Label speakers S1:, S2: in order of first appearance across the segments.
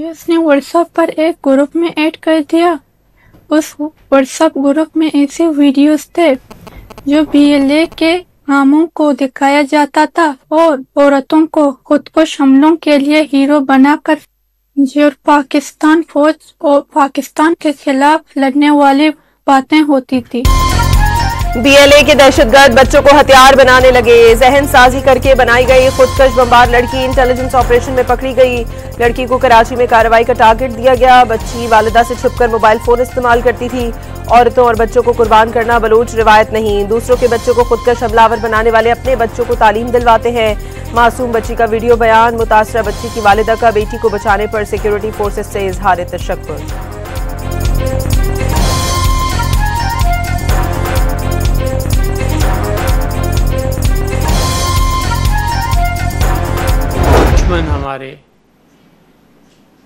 S1: उसने व्हाट्सएप पर एक ग्रुप में ऐड कर दिया। उस व्हाट्सएप ग्रुप में ऐसे वीडियोस थे जो बीएलए के कामों को दिखाया जाता था और औरतों को खुदकुश हमलों के लिए हीरो बनाकर जो पाकिस्तान फौज और पाकिस्तान के खिलाफ लड़ने वाली बातें होती थी।
S2: बीएलए के दहशतगर्द बच्चों को हथियार बनाने लगे। जहन साजी करके बनाई गई खुदकश बमबार लड़की इंटेलिजेंस ऑपरेशन में पकड़ी गई। लड़की को कराची में कार्रवाई का टारगेट दिया गया। बच्ची वालिदा से छुपकर मोबाइल फोन इस्तेमाल करती थी। औरतों और बच्चों को कुर्बान करना बलूच रिवायत नहीं। दूसरों के बच्चों को खुदकश हमलावर बनाने वाले अपने बच्चों को तालीम दिलवाते हैं। मासूम बच्ची का वीडियो बयान। मुतासरा बच्ची की वालिदा का बेटी को बचाने पर सिक्योरिटी फोर्सेस से इजहार तशक्कुर।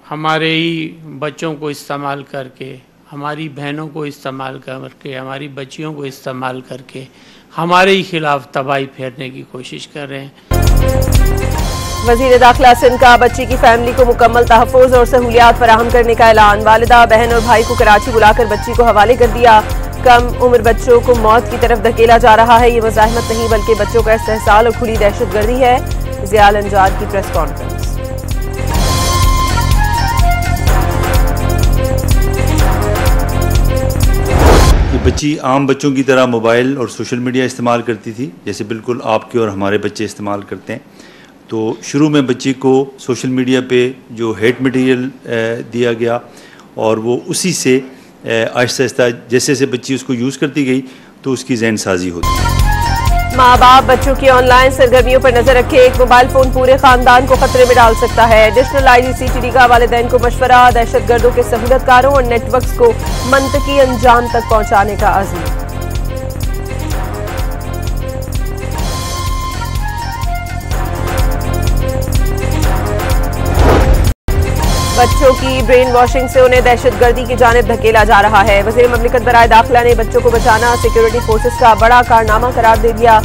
S3: हमारे ही बच्चों को इस्तेमाल करके, हमारी बहनों को इस्तेमाल करके, हमारी बच्चियों को इस्तेमाल करके हमारे ही खिलाफ तबाही फेरने की कोशिश कर रहे हैं।
S2: वजीर दाखिला सिंध का बच्ची की फैमिली को मुकम्मल तहफ़्फ़ुज़ और सहूलियात फराहम करने का ऐलान। वालिदा, बहन और भाई को कराची बुलाकर बच्ची को हवाले कर दिया। कम उम्र बच्चों को मौत की तरफ धकेला जा रहा है। ये मज़ाहमत नहीं बल्कि बच्चों का इस्तेहसाल और खुली दहशतगर्दी है। ज़ियाल अंजाद की प्रेस कॉन्फ्रेंस।
S4: बच्ची आम बच्चों की तरह मोबाइल और सोशल मीडिया इस्तेमाल करती थी, जैसे बिल्कुल आपके और हमारे बच्चे इस्तेमाल करते हैं। तो शुरू में बच्ची को सोशल मीडिया पे जो हेट मटेरियल दिया गया और वो उसी से आहिस्ता आहिस्ता जैसे जैसे बच्ची उसको यूज़ करती गई तो उसकी जहन साजी होती।
S2: माँ बाप बच्चों की ऑनलाइन सरगर्मियों पर नजर रखे। एक मोबाइल फोन पूरे खानदान को खतरे में डाल सकता है। एडिशनल IGCTD का वालिदैन को मशवरा। दहशतगर्दों के सहूलतकारों और नेटवर्क्स को मंतकी अंजाम तक पहुंचाने का अज़्म। बच्चों की ब्रेन वॉशिंग से उन्हें दहशतगर्दी की जानिब धकेला जा रहा है। वज़ीर ममलिकत बराए दाखिला ने बच्चों को बचाना सिक्योरिटी फोर्सेस का बड़ा कारनामा करार दे दिया।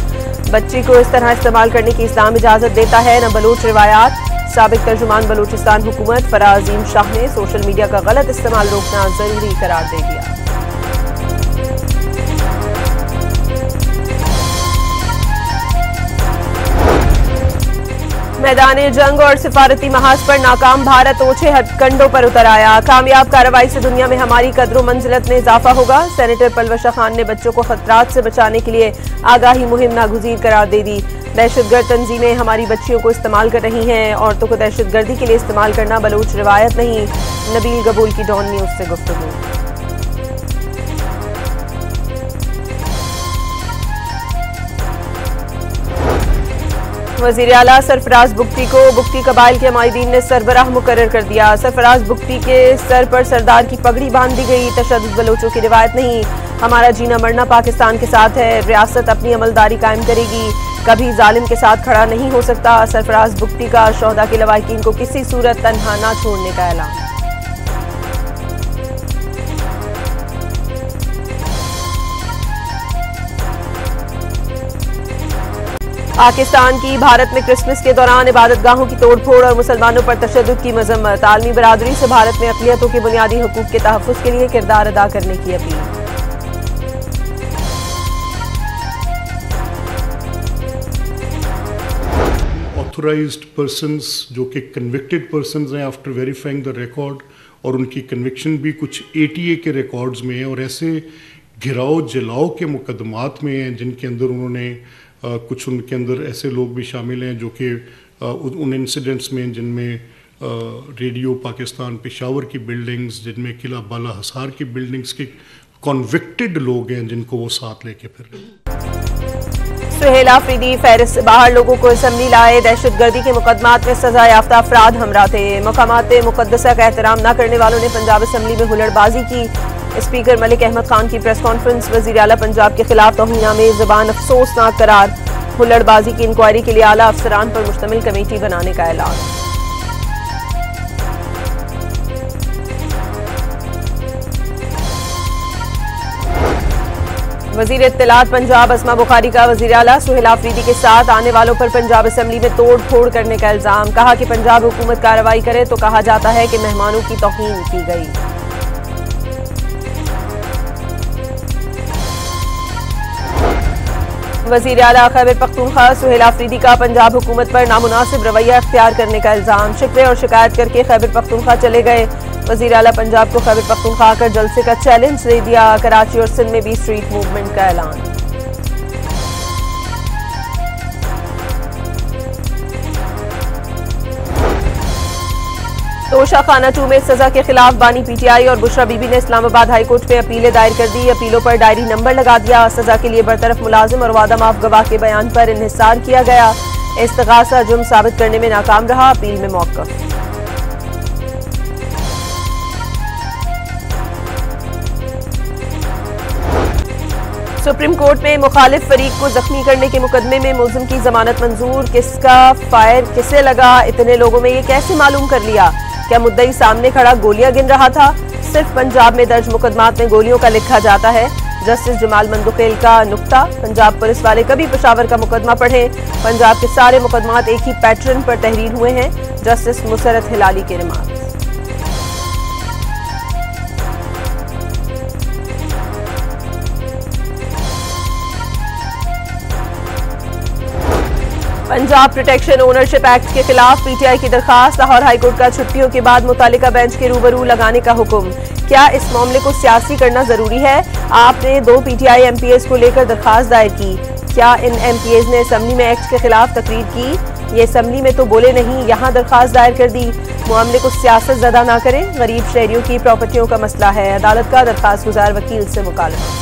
S2: बच्ची को इस तरह इस्तेमाल करने की इस्लाम इजाजत देता है न बलूच रिवायात। साबिक तर्जुमान बलूचिस्तान हुकूमत फराज अजीम शाह ने सोशल मीडिया का गलत इस्तेमाल रोकना जरूरी करार दे दिया। मैदान जंग और सिफारती महाज पर नाकाम भारत ओछे हथकंडों पर उतर आया। कामयाब कार्रवाई से दुनिया में हमारी कदर मंजिलत में इजाफा होगा। सेनेटर पलवशा खान ने बच्चों को खतरात से बचाने के लिए आगाही मुहिम नागुज़ीर करार दे दी। दहशतगर्द तंजीमें हमारी बच्चियों को इस्तेमाल कर रही हैं। औरतों को दहशतगर्दी के लिए इस्तेमाल करना बलूच रिवायत नहीं। नबील गबूल की डॉन न्यूज़ से गुफ्तगू। वज़ीर आला सरफराज बुगटी को बुगटी कबाइल के अमायदीन ने सरबराह मुकर्रर कर दिया। सरफराज बुगटी के सर पर सरदार की पगड़ी बांध दी गई। तशद्दुद बलोचों की रिवायत नहीं। हमारा जीना मरना पाकिस्तान के साथ है। रियासत अपनी अमलदारी कायम करेगी। कभी जालिम के साथ खड़ा नहीं हो सकता। सरफराज बुगटी का शोहदा के लवाहिकीन को किसी सूरत तन्हा ना छोड़ने का ऐलान। पाकिस्तान की भारत में क्रिसमस के दौरान इबादतगाहों की तोड़फोड़ और मुसलमानों पर तशद्दुद की मजम्मत। आलमी बरादरी से भारत में अक़लियतों के बुनियादी हुकूक के तहफ़्फ़ुज़ के लिए किरदार अदा करने की अपील।
S5: ऑथोराइज्ड पर्सन्स जो कि कन्विक्टेड पर्सन्स हैं आफ्टर वेरीफाइंग द रिकॉर्ड, और उनकी कन्विक्शन भी कुछ ATA के रिकॉर्ड्स में है और ऐसे घिराव जलाओ के मुकदमात में हैं जिनके अंदर उन्होंने कुछ उनके अंदर ऐसे लोग भी शामिल हैं जो कि उन इंसिडेंट्स में जिनमें रेडियो पाकिस्तान पेशावर की बिल्डिंग्स, जिनमें किला बाला हसार की बिल्डिंग्स के कॉन्विक्टेड लोग हैं जिनको वो साथ लेके फिर रहे हैं।
S2: सुहेल आफरीदी फहरिस्त से बाहर लोगों को असम्बली लाए। दहशतगर्दी के मुकदमात में सजा याफ्ता अफराद हमरा थे। मकामात मुकद्दसा का एहतराम न करने वालों ने पंजाब असम्बली में हुल्लड़बाजी की। स्पीकर मलिक अहमद खान की प्रेस कॉन्फ्रेंस। वज़ीर आला पंजाब के खिलाफ तौहीन-ए ज़बान अफसोसनाक करार। हुल्लड़बाजी की इंक्वायरी के लिए आला अफसरान पर मुश्तमिल कमेटी बनाने का ऐलान। वजीर इत्तलात पंजाब अस्मा बुखारी का वजीर आला सुहेल आफरीदी के साथ आने वालों पर पंजाब असेंबली में तोड़ फोड़ करने का इल्जाम। कहा कि पंजाब हुकूमत कार्रवाई करे तो कहा जाता है कि मेहमानों की तौहीन की गई। वजीर आला खैबर पख्तूनख्वा सुहेल आफरीदी का पंजाब हुकूमत पर नामुनासिब रवैया अख्तियार करने का इल्जाम। शिकवे और शिकायत करके खैबर पख्तूनख्वा चले गए। वजीर आला पंजाब को खैबर पख्तूनख्वा आकर जलसे का चैलेंज दे दिया। कराची और सिंध में भी स्ट्रीट मूवमेंट का ऐलान। तोशा खाना 2 में सजा के खिलाफ बानी पीटीआई और बुशरा बीबी ने इस्लामाबाद हाईकोर्ट में अपीलें दायर कर दी। अपीलों पर डायरी नंबर लगा दिया। सजा के लिए बरतरफ मुलाजिम और वादा माफ गवाह के बयान पर इन्हिसार किया गया। इस्तिगासा जुर्म साबित करने में नाकाम रहा। अपील में मौक़िफ़। सुप्रीम कोर्ट में मुखालिफ फरीक को जख्मी करने के मुकदमे में मुलजिम की जमानत मंजूर। किसका फायर किसे लगा, इतने लोगों में ये कैसे मालूम कर लिया? क्या मुद्दई सामने खड़ा गोलियां गिन रहा था? सिर्फ पंजाब में दर्ज मुकदमात में गोलियों का लिखा जाता है। जस्टिस जमाल मंदुखेल का नुक्ता। पंजाब पुलिस वाले कभी पेशावर का मुकदमा पढ़ें। पंजाब के सारे मुकदमात एक ही पैटर्न पर तहरीर हुए हैं। जस्टिस मुसरत हिलाली के remark. Punjab protection ownership act के खिलाफ पीटीआई की दरखास्त। लाहौर हाईकोर्ट का छुट्टियों के बाद मुतालिका बेंच के रूबरू लगाने का हुक्म। क्या इस मामले को सियासी करना जरूरी है? आपने 2 पीटीआई एमपीएस को लेकर दरखास्त दायर की। क्या इन एमपीएस ने असेंबली में एक्ट के खिलाफ तकरीर की? ये असेंबली में तो बोले नहीं, यहाँ दरखास्त दायर कर दी। मामले को सियासत ज़दा ना करें। गरीब शहरियों की प्रॉपर्टियों का मसला है। अदालत का दरखास्त गुजार वकील से मुकालमा।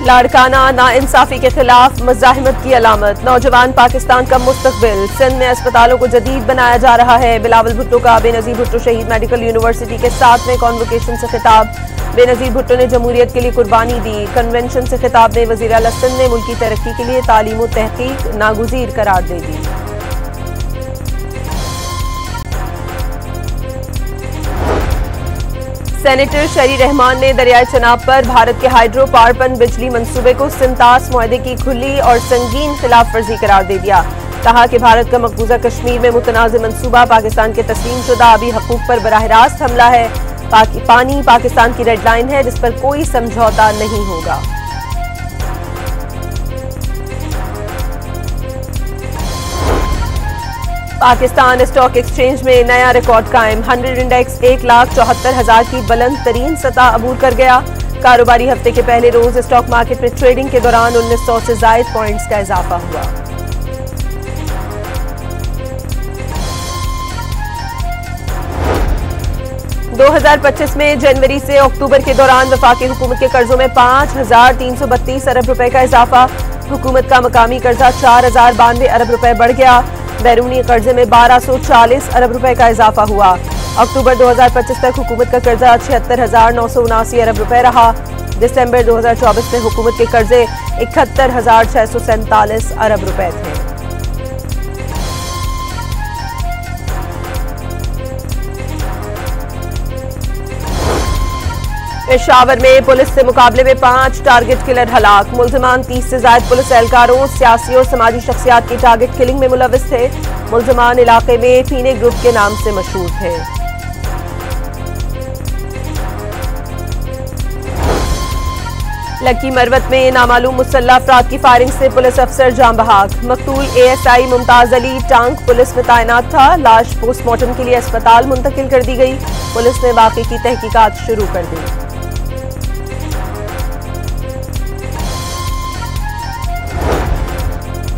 S2: लाड़काना नाइंसाफी के खिलाफ मज़ाहिमत की अलामत। नौजवान पाकिस्तान का मुस्तकबिल। सिंध में अस्पतालों को जदीद बनाया जा रहा है। बिलावल भुट्टो का बेनज़ीर भुट्टो शहीद मेडिकल यूनिवर्सिटी के 7वें कॉन्वोकेशन से खिताब। बेनज़ीर भुट्टो ने जमहूरियत के लिए कुर्बानी दी। कन्वेंशन से खिताब में वज़ीर आला सिंध ने मुल्की तरक्की के लिए तालीम व तहकीक नागुज़ीर करार दे दी। सेनेटर शरी रहमान ने दरियाए चनाब पर भारत के हाइड्रो पावर पन बिजली मंसूबे को सिंतास मुआहदे की खुली और संगीन खिलाफ वर्जी करार दे दिया। कहा कि भारत का मकबूजा कश्मीर में मुतनाज़ मंसूबा पाकिस्तान के तस्लीम शुदा आबी हकूक पर बराह रास्त हमला है। पानी पाकिस्तान की रेड लाइन है जिस पर कोई समझौता नहीं होगा। पाकिस्तान स्टॉक एक्सचेंज में नया रिकॉर्ड कायम। 100 इंडेक्स 1,74,000 की बुलंद तरीन सतह अबूर कर गया। कारोबारी हफ्ते के पहले रोज स्टॉक मार्केट में ट्रेडिंग के दौरान 1900 से जायद पॉइंट्स का इजाफा हुआ। दो 2025 में जनवरी से अक्टूबर के दौरान वफाकी हुकूमत के कर्जों में 5,332 अरब रुपए का इजाफा। हुकूमत का मकामी कर्जा 4,092 अरब रुपए बढ़ गया। बैरूनी कर्जे में 1,240 अरब रुपए का इजाफा हुआ। अक्टूबर 2025 तक हुकूमत का कर्जा 76,979 अरब रुपए रहा। दिसंबर 2024 में हुकूमत के कर्जे 71,647 अरब रुपए थे। पेशावर में पुलिस से मुकाबले में 5 टारगेट किलर हलाक। मुल्जिमान 30 से ज्यादा पुलिस एहलकारों, सियासी और समाजी शख्सियात की टारगेट किलिंग में मुलविस थे। मुल्जिमान इलाके में पीने ग्रुप के नाम से मशहूर थे। लक्की मरवत में नामालूम मुसल्लह अफराद की फायरिंग से पुलिस अफसर जान बहाक। मकतूल एएसआई मुमताज अली टांग पुलिस में तैनात था। लाश पोस्टमार्टम के लिए अस्पताल मुंतकिल कर दी गई। पुलिस ने वाकई की तहकीकात शुरू कर दी।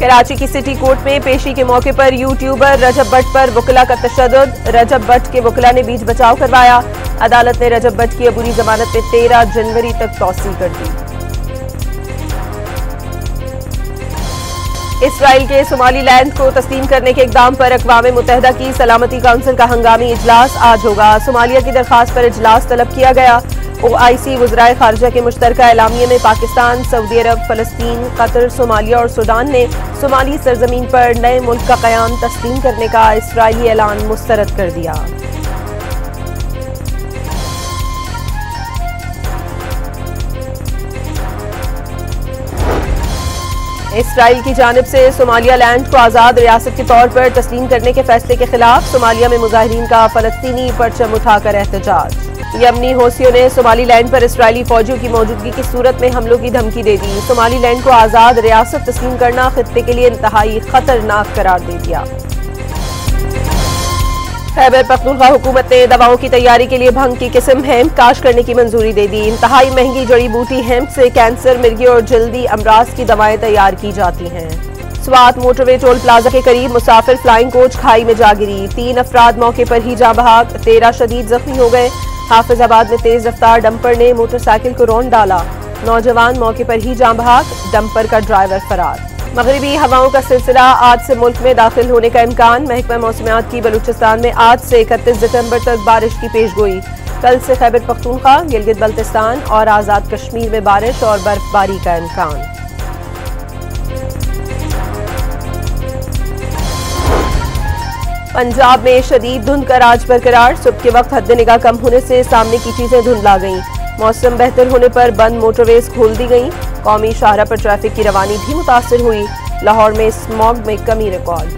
S2: कराची की सिटी कोर्ट में पेशी के मौके पर यूट्यूबर रजब भट्ट पर वकीला का तशद्दुद। रजब भट्ट के वकीला ने बीच बचाव करवाया। अदालत ने रजब भट्ट की अबूरी जमानत में 13 जनवरी तक तौसी कर दी। इसराइल के सोमालीलैंड को तस्लीम करने के इकदाम पर अक़वाम मुत्तहिदा की सलामती काउंसिल का हंगामी इजलास आज होगा। सोमालिया की दरखास्त पर इजलास तलब किया गया। OIC वज़राए ख़ारिजा के मुश्तरका एलामिये में पाकिस्तान, सऊदी अरब, फ़लस्तीन, कतर, सोमालिया और सूडान ने सोमाली सरजमीन पर नए मुल्क का क़याम तस्लीम करने का इसराइली ऐलान मुस्तरद कर दिया। इसराइल की जानिब से सोमालिया लैंड को आज़ाद रियासत के तौर पर तस्लीम करने के फैसले के खिलाफ सोमालिया में मुजाहिरीन का फ़लस्तीनी परचम उठाकर एहतजाज। यमनी हौसियों ने सोमाली लैंड पर इसराइली फौजियों की मौजूदगी की सूरत में हमलों की धमकी दे दी। सोमाली लैंड को आज़ाद रियासत तस्लीम करना खित्ते के लिए इंतहाई खतरनाक करार दे दिया। खैबर पख्तूनख्वा हुकूमत ने दवाओं की तैयारी के लिए भंग की किस्म हेम्प काश करने की मंजूरी दे दी। इंतहाई महंगी जड़ी बूटी हेम्प से कैंसर, मिर्गी और जल्दी अमराज की दवाएं तैयार की जाती हैं। स्वात मोटरवे टोल प्लाजा के करीब मुसाफिर फ्लाइंग कोच खाई में जा गिरी। 3 अफराद मौके पर ही जाँ बहक, 13 शदीद जख्मी हो गए। हाफिजाबाद में तेज रफ्तार डंपर ने मोटरसाइकिल को रौंद डाला। नौजवान मौके पर ही जाँ बहक, डंपर का ड्राइवर फरार। मगरिबी हवाओं का सिलसिला आज से मुल्क में दाखिल होने का इम्कान। महकमा मौसमियात की बलूचिस्तान में आज से 31 दिसंबर तक बारिश की पेशगोई। कल से खैबर पख्तूनख्वा, गिलगित बल्तिस्तान और आज़ाद कश्मीर में बारिश और बर्फबारी का इम्कान। पंजाब में शदीद धुंध का राज बरकरार। सुबह के वक्त हद निगाह कम होने से सामने की चीजें धुंधला गईं। मौसम बेहतर होने पर बंद मोटरवेज खोल दी गईं। कौमी शाहरा पर ट्रैफिक की रवानी भी मुतासिर हुई। लाहौर में स्मॉग में कमी रिकॉर्ड।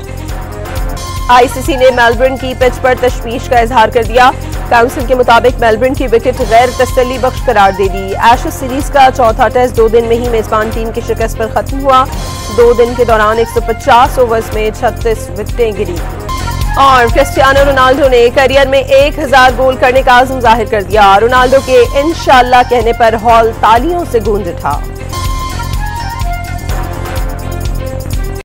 S2: ICC ने मेलबर्न की पिच पर तशवीश का इजहार कर दिया। काउंसिल के मुताबिक मेलबर्न की विकेट गैर तसल्ली बख्श करार दे दी। एशेज सीरीज का चौथा टेस्ट 2 दिन में ही मेजबान टीम की शिकस्त पर खत्म हुआ। 2 दिन के दौरान 150 ओवर्स में 36 विकेटें गिरी। और क्रिस्टियानो रोनाल्डो ने करियर में 1000 गोल करने का आज़म जाहिर कर दिया। रोनाल्डो के इंशाल्लाह कहने पर हॉल तालियों से गूंज उठा।